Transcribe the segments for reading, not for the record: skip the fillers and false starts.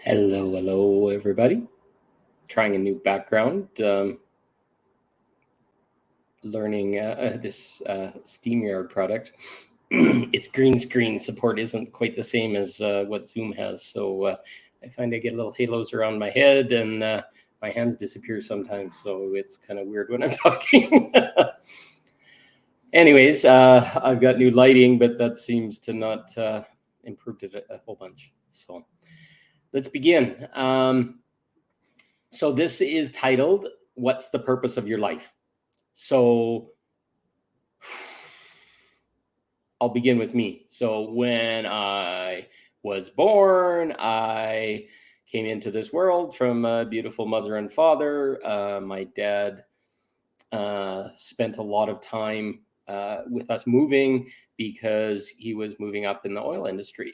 Hello, everybody. Trying a new background, learning this SteamYard product. Its green screen support isn't quite the same as what Zoom has, so I find I get little halos around my head and my hands disappear sometimes, so it's kind of weird when I'm talking. Anyways, I've got new lighting, but that seems to not improve it a whole bunch. So let's begin. So this is titled, What's the Purpose of Your Life? So I'll begin with me. So when I was born, I came into this world from a beautiful mother and father. My dad spent a lot of time with us moving because he was moving up in the oil industry.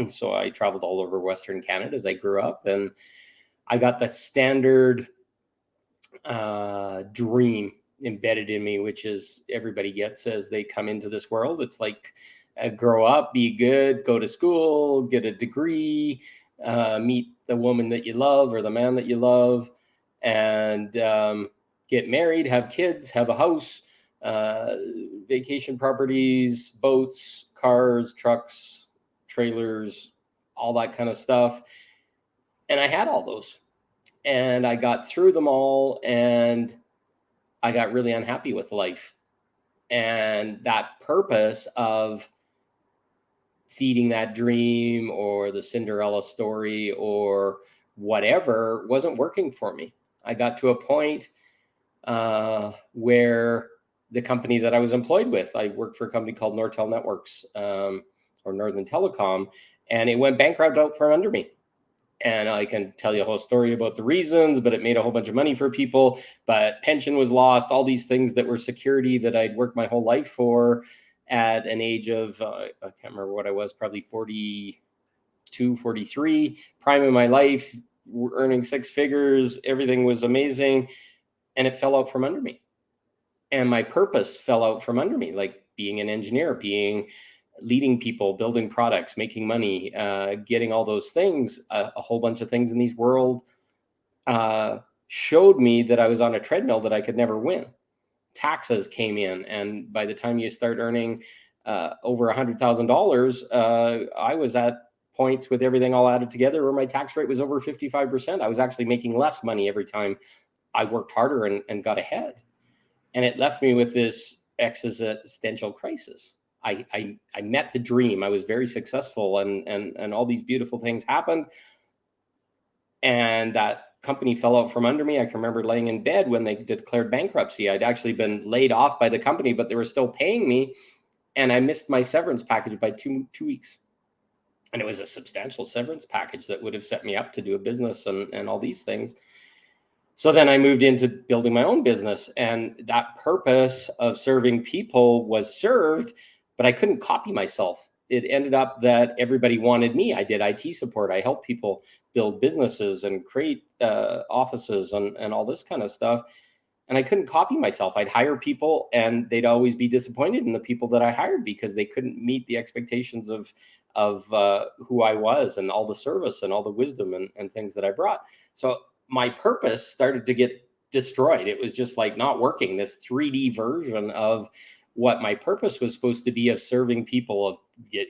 So I traveled all over Western Canada as I grew up, and I got the standard dream embedded in me, which is everybody gets as they come into this world. It's like grow up, be good, go to school, get a degree, meet the woman that you love or the man that you love, and get married, have kids, have a house, vacation properties, boats, cars, trucks, trailers, all that kind of stuff. And I had all those. And I got through them all, and I got really unhappy with life. And that purpose of feeding that dream or the Cinderella story or whatever wasn't working for me. I got to a point where the company that I was employed with, I worked for a company called Nortel Networks or Northern Telecom, and it went bankrupt out from under me. And I can tell you a whole story about the reasons, but it made a whole bunch of money for people. But pension was lost, all these things that were security that I'd worked my whole life for at an age of, I can't remember what I was, probably 42, 43, prime of my life, earning six figures. Everything was amazing. And it fell out from under me. And my purpose fell out from under me, like being an engineer, leading people, building products, making money, getting all those things, a whole bunch of things in these world showed me that I was on a treadmill that I could never win. Taxes came in, and by the time you start earning over $100,000, I was at points with everything all added together where my tax rate was over 55%. I was actually making less money every time I worked harder and got ahead. And it left me with this existential crisis. I met the dream. I was very successful, and all these beautiful things happened. And that company fell out from under me. I can remember laying in bed when they declared bankruptcy. I'd actually been laid off by the company, but they were still paying me. And I missed my severance package by two weeks. And it was a substantial severance package that would have set me up to do a business and all these things. So then I moved into building my own business, and that purpose of serving people was served, but I couldn't copy myself. It ended up that everybody wanted me. I did IT support. I helped people build businesses and create offices and all this kind of stuff. And I couldn't copy myself. I'd hire people, and they'd always be disappointed in the people that I hired because they couldn't meet the expectations of who I was and all the service and all the wisdom and things that I brought. So my purpose started to get destroyed. It was just like not working, this 3D version of what my purpose was supposed to be, of serving people, of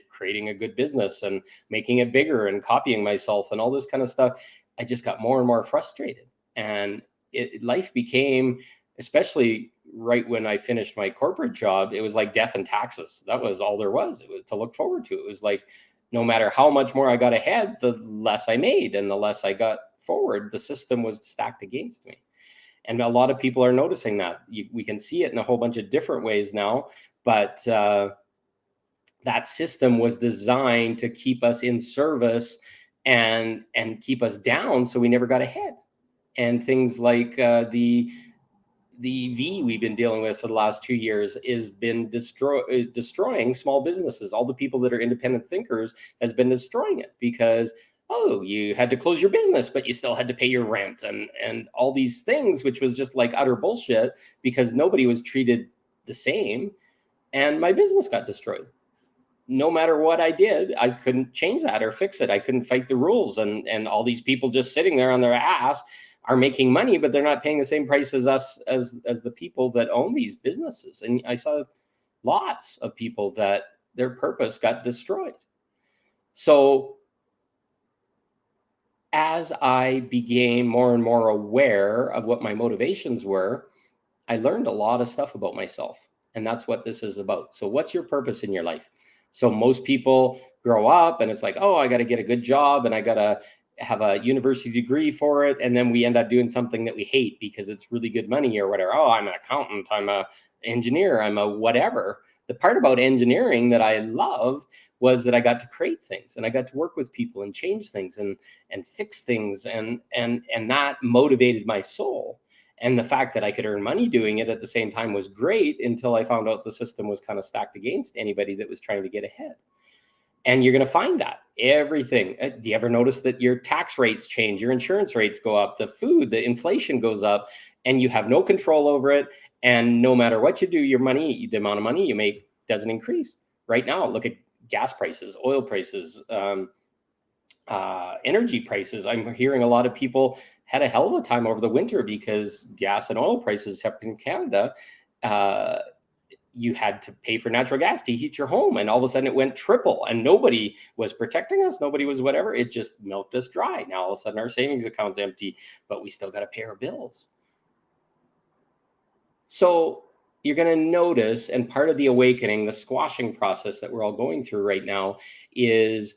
creating a good business and making it bigger and copying myself and all this kind of stuff. I just got more and more frustrated. And life became, especially right when I finished my corporate job, it was like death and taxes. That was all there was. It was to look forward to. It was like, no matter how much more I got ahead, the less I made, and the less I got forward, the system was stacked against me. And a lot of people are noticing that. We can see it in a whole bunch of different ways now, but that system was designed to keep us in service and keep us down, so we never got ahead. And things like the V we've been dealing with for the last 2 years has been destroying small businesses. All the people that are independent thinkers has been destroying it because, oh, you had to close your business, but you still had to pay your rent and all these things, which was just like utter bullshit because nobody was treated the same. And my business got destroyed. no matter what I did, I couldn't change that or fix it. I couldn't fight the rules. And all these people just sitting there on their ass are making money, but they're not paying the same price as us, as the people that own these businesses. And I saw lots of people that their purpose got destroyed. So as I became more and more aware of what my motivations were, I learned a lot of stuff about myself. And that's what this is about. So what's your purpose in your life? So most people grow up and it's like, oh, I got to get a good job and I got to have a university degree for it. And then we end up doing something that we hate because it's really good money or whatever. Oh, I'm an accountant, I'm a engineer, I'm a whatever. The part about engineering that I loved was that I got to create things and I got to work with people and change things and fix things. And that motivated my soul. And the fact that I could earn money doing it at the same time was great until I found out the system was kind of stacked against anybody that was trying to get ahead. And you're going to find that everything. Do you ever notice that your tax rates change, your insurance rates go up, the food, the inflation goes up, and you have no control over it? And no matter what you do, your money, the amount of money you make doesn't increase. Right now, look at gas prices, oil prices, energy prices. I'm hearing a lot of people had a hell of a time over the winter because gas and oil prices up in Canada. You had to pay for natural gas to heat your home, and all of a sudden it went triple, and nobody was protecting us. Nobody was whatever. It just milked us dry. Now all of a sudden our savings account's empty, but we still got to pay our bills. So you're going to notice, and part of the awakening, the squashing process that we're all going through right now is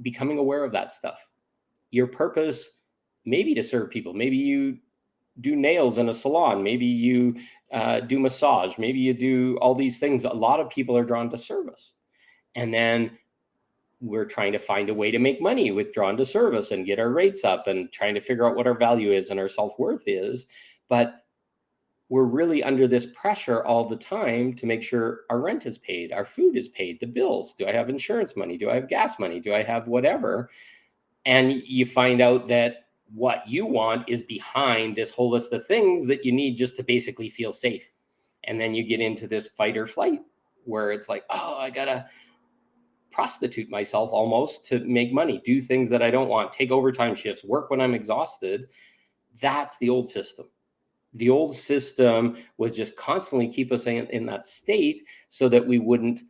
becoming aware of that stuff. Your purpose may be to serve people. Maybe you do nails in a salon. Maybe you do massage. Maybe you do all these things. A lot of people are drawn to service. And then we're trying to find a way to make money with drawn to service and get our rates up and trying to figure out what our value is and our self-worth is. But we're really under this pressure all the time to make sure our rent is paid, our food is paid, the bills. Do I have insurance money? Do I have gas money? Do I have whatever? And you find out that what you want is behind this whole list of things that you need just to basically feel safe. And then you get into this fight or flight where it's like, oh, I gotta prostitute myself almost to make money, do things that I don't want, take overtime shifts, work when I'm exhausted. That's the old system. The old system was just constantly keep us in that state so that we wouldn't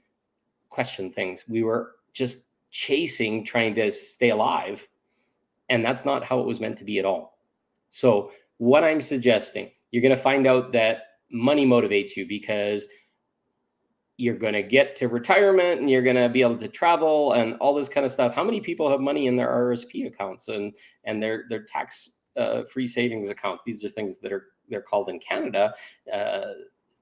question things. We were just chasing, trying to stay alive. And that's not how it was meant to be at all. So what I'm suggesting, you're going to find out that money motivates you because you're going to get to retirement and you're going to be able to travel and all this kind of stuff. How many people have money in their RSP accounts and their tax free savings accounts? These are things that they're called in Canada.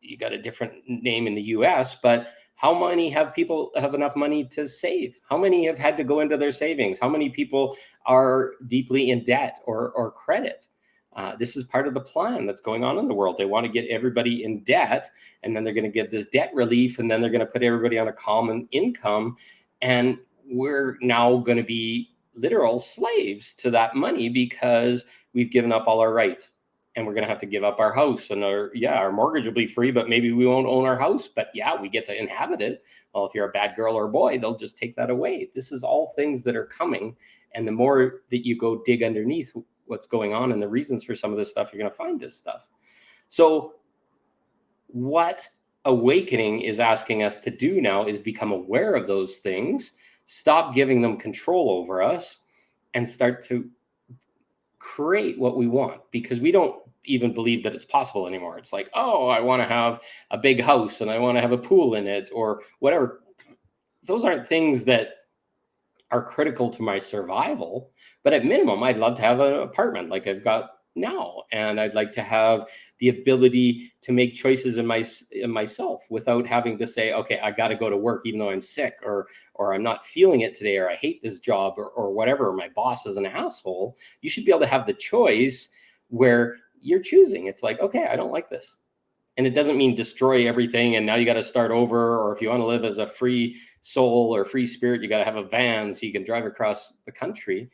You got a different name in the US, but how many people have enough money to save? How many have had to go into their savings? How many people are deeply in debt or credit? This is part of the plan that's going on in the world. They want to get everybody in debt, and then they're going to get this debt relief, and then they're going to put everybody on a common income. And we're now going to be literal slaves to that money because we've given up all our rights. And we're going to have to give up our house, and our mortgage will be free, but maybe we won't own our house, but yeah, we get to inhabit it. Well, if you're a bad girl or boy, they'll just take that away. This is all things that are coming. And the more that you go dig underneath what's going on and the reasons for some of this stuff, you're going to find this stuff. So what awakening is asking us to do now is become aware of those things, stop giving them control over us, and start to create what we want, because we don't even believe that it's possible anymore. It's like, oh, I want to have a big house and I want to have a pool in it or whatever. Those aren't things that are critical to my survival, but at minimum, I'd love to have an apartment like I've got now. And I'd like to have the ability to make choices in myself without having to say, okay, I got to go to work even though I'm sick or I'm not feeling it today, or I hate this job or whatever, or my boss is an asshole. You should be able to have the choice where you're choosing. It's like, okay, I don't like this. And it doesn't mean destroy everything and now you got to start over. Or if you want to live as a free soul or free spirit, you got to have a van so you can drive across the country.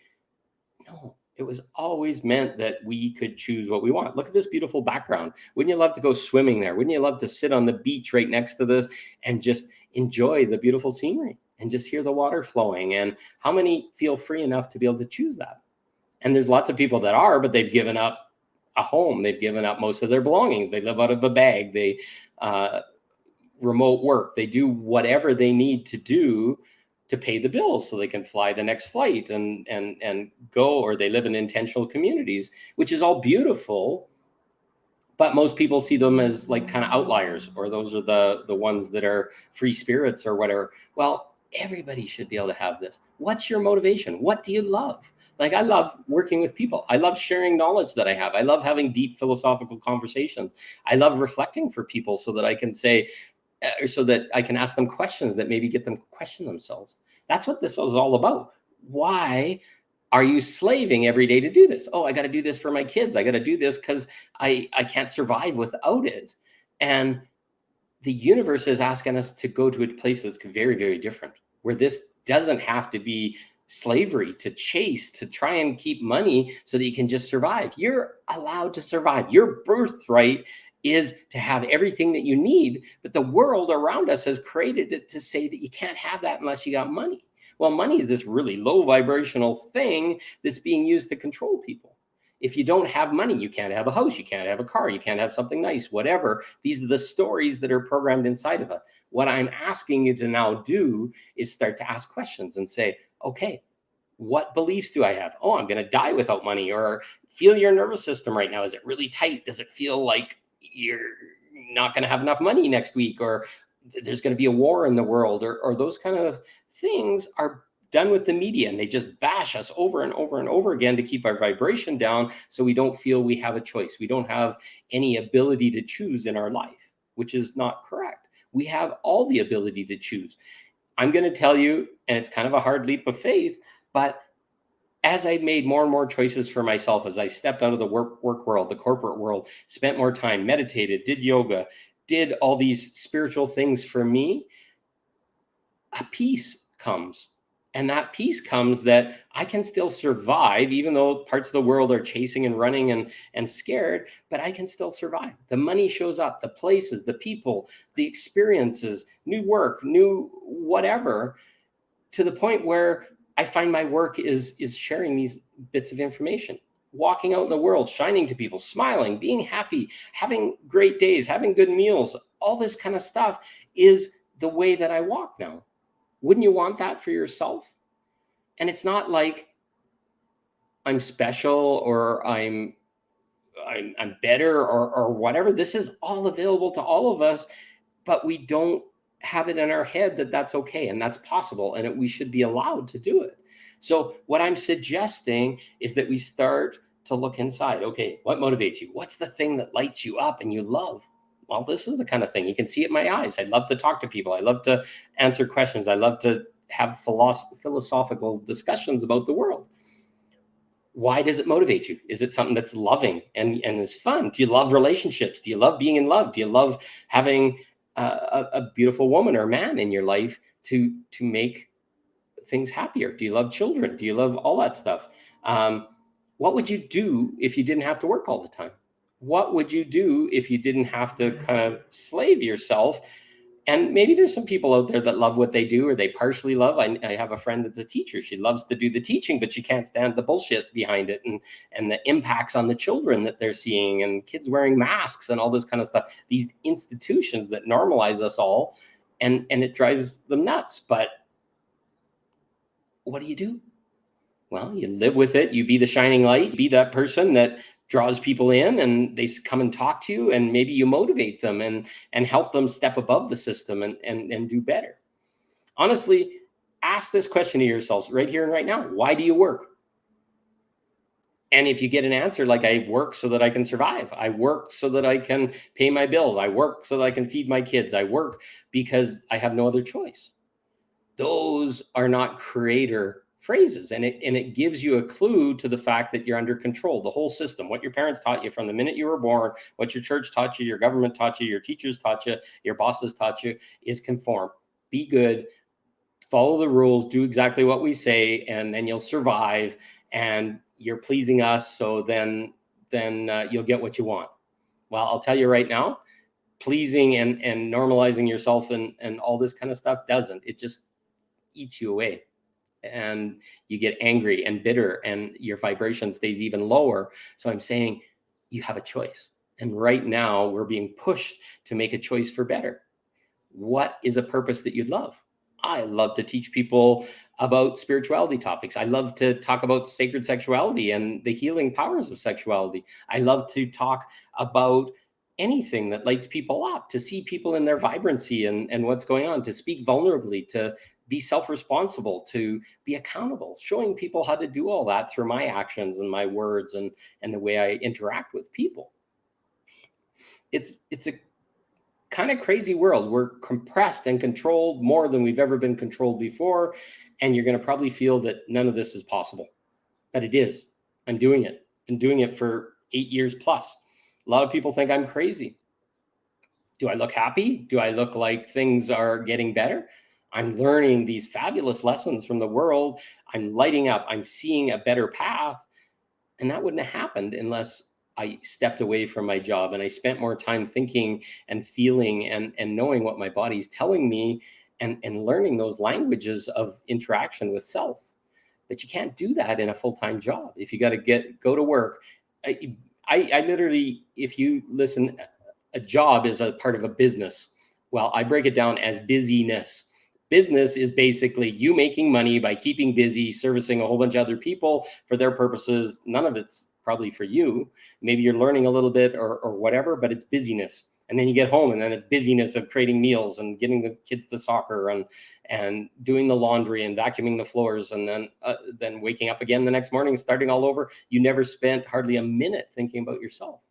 No, it was always meant that we could choose what we want. Look at this beautiful background. Wouldn't you love to go swimming there? Wouldn't you love to sit on the beach right next to this and just enjoy the beautiful scenery and just hear the water flowing? And how many feel free enough to be able to choose that? And there's lots of people that are, but they've given up a home. They've given up most of their belongings. They live out of a bag. They remote work. They do whatever they need to do to pay the bills so they can fly the next flight and go, or they live in intentional communities, which is all beautiful. But most people see them as like kind of outliers, or those are the ones that are free spirits or whatever. Well, everybody should be able to have this. What's your motivation? What do you love? Like, I love working with people. I love sharing knowledge that I have. I love having deep philosophical conversations. I love reflecting for people so that I can say, or so that I can ask them questions that maybe get them to question themselves. That's what this is all about. Why are you slaving every day to do this? Oh, I got to do this for my kids. I got to do this because I can't survive without it. And the universe is asking us to go to a place that's very, very different, where this doesn't have to be slavery to chase, to try and keep money so that you can just survive. You're allowed to survive. Your birthright is to have everything that you need, but the world around us has created it to say that you can't have that unless you got money. Well, money is this really low vibrational thing that's being used to control people. If you don't have money, you can't have a house, you can't have a car, you can't have something nice, whatever. These are the stories that are programmed inside of us. What I'm asking you to now do is start to ask questions and say, okay, what beliefs do I have? Oh, I'm going to die without money. Or feel your nervous system right now. Is it really tight? Does it feel like you're not going to have enough money next week? Or there's going to be a war in the world? Or those kind of things are done with the media, and they just bash us over and over and over again to keep our vibration down, so we don't feel we have a choice. We don't have any ability to choose in our life, which is not correct. We have all the ability to choose. I'm going to tell you, and it's kind of a hard leap of faith, but as I made more and more choices for myself, as I stepped out of the work world, the corporate world, spent more time, meditated, did yoga, did all these spiritual things for me, a peace comes. And that peace comes that I can still survive, even though parts of the world are chasing and running and scared, but I can still survive. The money shows up, the places, the people, the experiences, new work, new whatever, to the point where I find my work is sharing these bits of information, walking out in the world, shining to people, smiling, being happy, having great days, having good meals, all this kind of stuff is the way that I walk now. Wouldn't you want that for yourself? And it's not like I'm special or I'm better or whatever. This is all available to all of us, but we don't have it in our head that that's okay and that's possible, and we should be allowed to do it. So what I'm suggesting is that we start to look inside. Okay, what motivates you? What's the thing that lights you up and you love? Well, this is the kind of thing you can see it in my eyes. I love to talk to people. I love to answer questions. I love to have philosophical discussions about the world. Why does it motivate you? Is it something that's loving and is fun? Do you love relationships? Do you love being in love? Do you love having a beautiful woman or man in your life to make things happier? Do you love children? Do you love all that stuff? What would you do if you didn't have to work all the time? What would you do if you didn't have to kind of slave yourself? And maybe there's some people out there that love what they do, or they partially love. I have a friend that's a teacher. She loves to do the teaching, but she can't stand the bullshit behind it and the impacts on the children that they're seeing, and kids wearing masks and all this kind of stuff. These institutions that normalize us all, and it drives them nuts. But what do? Well, you live with it. You be the shining light. Be that person that draws people in, and they come and talk to you, and maybe you motivate them and help them step above the system and do better. Honestly, ask this question to yourselves right here and right now. Why do you work? And if you get an answer like, I work so that I can survive, I work so that I can pay my bills, I work so that I can feed my kids, I work because I have no other choice. Those are not creator phrases, and it gives you a clue to the fact that you're under control. The whole system, what your parents taught you from the minute you were born, what your church taught you, your government taught you, your teachers taught you, your bosses taught you, is conform. Be good, follow the rules, do exactly what we say, and then you'll survive. And you're pleasing us, so then you'll get what you want. Well, I'll tell you right now, pleasing and normalizing yourself and all this kind of stuff doesn't. It just eats you away, and you get angry and bitter, and your vibration stays even lower. So I'm saying you have a choice. And right now we're being pushed to make a choice for better. What is a purpose that you'd love? I love to teach people about spirituality topics. I love to talk about sacred sexuality and the healing powers of sexuality. I love to talk about anything that lights people up, to see people in their vibrancy and what's going on, to speak vulnerably, to be self-responsible, to be accountable, showing people how to do all that through my actions and my words and the way I interact with people. It's a kind of crazy world. We're compressed and controlled more than we've ever been controlled before. And you're going to probably feel that none of this is possible, but it is. I'm doing it. Been doing it for 8 years plus. A lot of people think I'm crazy. Do I look happy? Do I look like things are getting better? I'm learning these fabulous lessons from the world. I'm lighting up. I'm seeing a better path. And that wouldn't have happened unless I stepped away from my job and I spent more time thinking and feeling and knowing what my body's telling me and learning those languages of interaction with self. But you can't do that in a full-time job. If you got to go to work, I literally, if you listen, a job is a part of a business. Well, I break it down as busyness. Business is basically you making money by keeping busy, servicing a whole bunch of other people for their purposes. None of it's probably for you. Maybe you're learning a little bit or whatever, but it's busyness. And then you get home and then it's busyness of creating meals and getting the kids to soccer and doing the laundry and vacuuming the floors, and then waking up again the next morning, starting all over. You never spent hardly a minute thinking about yourself.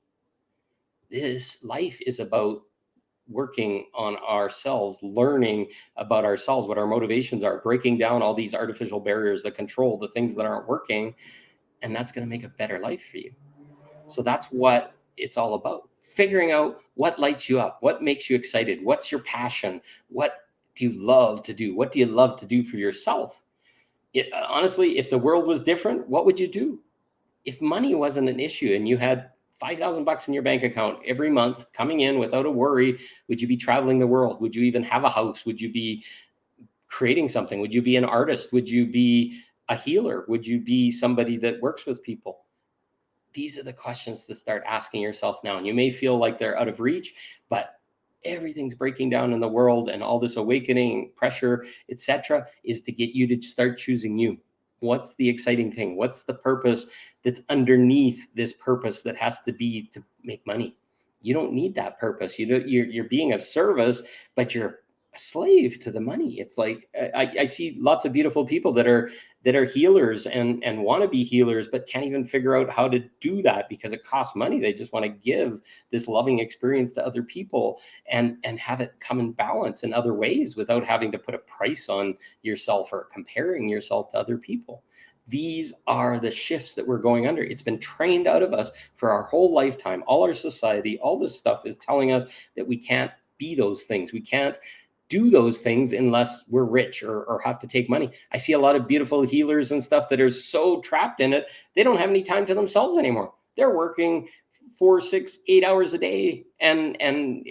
This life is about working on ourselves, learning about ourselves, what our motivations are, breaking down all these artificial barriers that control the things that aren't working. And that's going to make a better life for you. So that's what it's all about. Figuring out what lights you up, what makes you excited, what's your passion, what do you love to do, what do you love to do for yourself? Honestly, if the world was different, what would you do? If money wasn't an issue and you had $5,000 in your bank account every month coming in without a worry, would you be traveling the world? Would you even have a house? Would you be creating something? Would you be an artist? Would you be a healer? Would you be somebody that works with people? These are the questions to start asking yourself now. And you may feel like they're out of reach, but everything's breaking down in the world, and all this awakening, pressure, etc., is to get you to start choosing you. What's the exciting thing? What's the purpose that's underneath this purpose that has to be to make money? You don't need that purpose. You're being of service, but you're a slave to the money. It's like I see lots of beautiful people that are healers and want to be healers, but can't even figure out how to do that because it costs money. They just want to give this loving experience to other people and have it come in balance in other ways without having to put a price on yourself or comparing yourself to other people. These are the shifts that we're going under. It's been trained out of us for our whole lifetime. All our society, all this stuff is telling us that we can't be those things. We can't do those things unless we're rich or have to take money. I see a lot of beautiful healers and stuff that are so trapped in it, they don't have any time to themselves anymore. They're working 4, 6, 8 hours a day and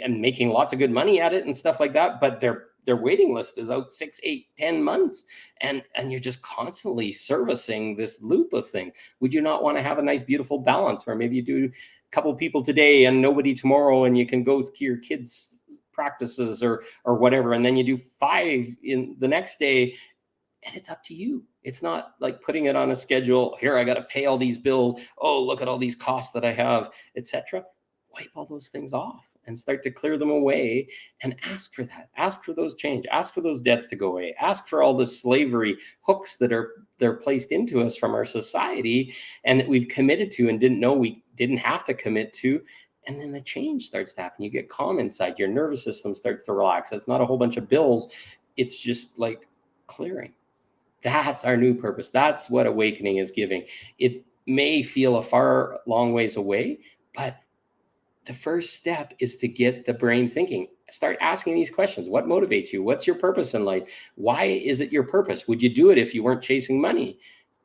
making lots of good money at it and stuff like that. But their waiting list is out 6, 8, 10 months. And you're just constantly servicing this loop of things. Would you not want to have a nice, beautiful balance where maybe you do a couple people today and nobody tomorrow, and you can go to your kids' practices or whatever, and then you do 5 in the next day, and it's up to you. It's not like putting it on a schedule. Here, I got to pay all these bills. Oh, look at all these costs that I have, etc. Wipe all those things off and start to clear them away and ask for that. Ask for those change. Ask for those debts to go away. Ask for all the slavery hooks that they're placed into us from our society and that we've committed to and didn't know we didn't have to commit to. And then the change starts to happen. You get calm inside. Your nervous system starts to relax. It's not a whole bunch of bills. It's just like clearing. That's our new purpose. That's what awakening is giving. It may feel a far, long ways away, but the first step is to get the brain thinking. Start asking these questions. What motivates you? What's your purpose in life? Why is it your purpose? Would you do it if you weren't chasing money?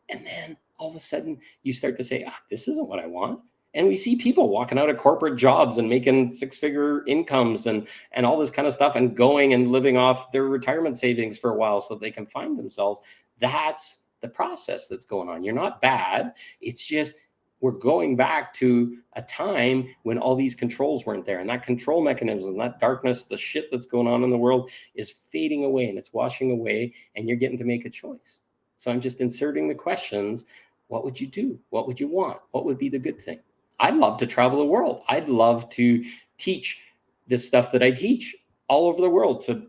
And then all of a sudden you start to say, this isn't what I want. And we see people walking out of corporate jobs and making six-figure incomes and all this kind of stuff, and going and living off their retirement savings for a while so they can find themselves. That's the process that's going on. You're not bad. It's just we're going back to a time when all these controls weren't there, and that control mechanism, that darkness, the shit that's going on in the world is fading away, and it's washing away, and you're getting to make a choice. So I'm just inserting the questions. What would you do? What would you want? What would be the good thing? I'd love to travel the world. I'd love to teach this stuff that I teach all over the world to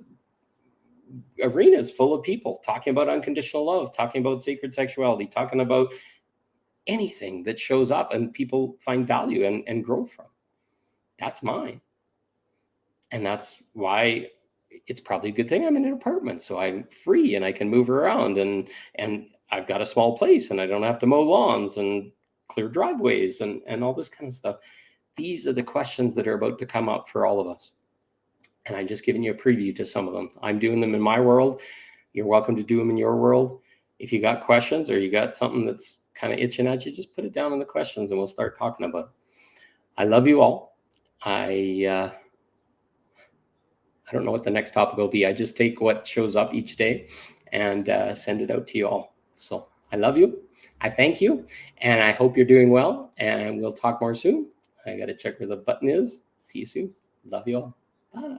arenas full of people talking about unconditional love, talking about sacred sexuality, talking about anything that shows up and people find value and grow from. That's mine. And that's why it's probably a good thing I'm in an apartment, so I'm free and I can move around, and I've got a small place and I don't have to mow lawns and clear driveways and all this kind of stuff. These are the questions that are about to come up for all of us. And I'm just giving you a preview to some of them. I'm doing them in my world. You're welcome to do them in your world. If you got questions or you got something that's kind of itching at you, just put it down in the questions and we'll start talking about it. I love you all. I don't know what the next topic will be. I just take what shows up each day and send it out to you all. So I love you. I thank you. And I hope you're doing well. And we'll talk more soon. I got to check where the button is. See you soon. Love you all. Bye.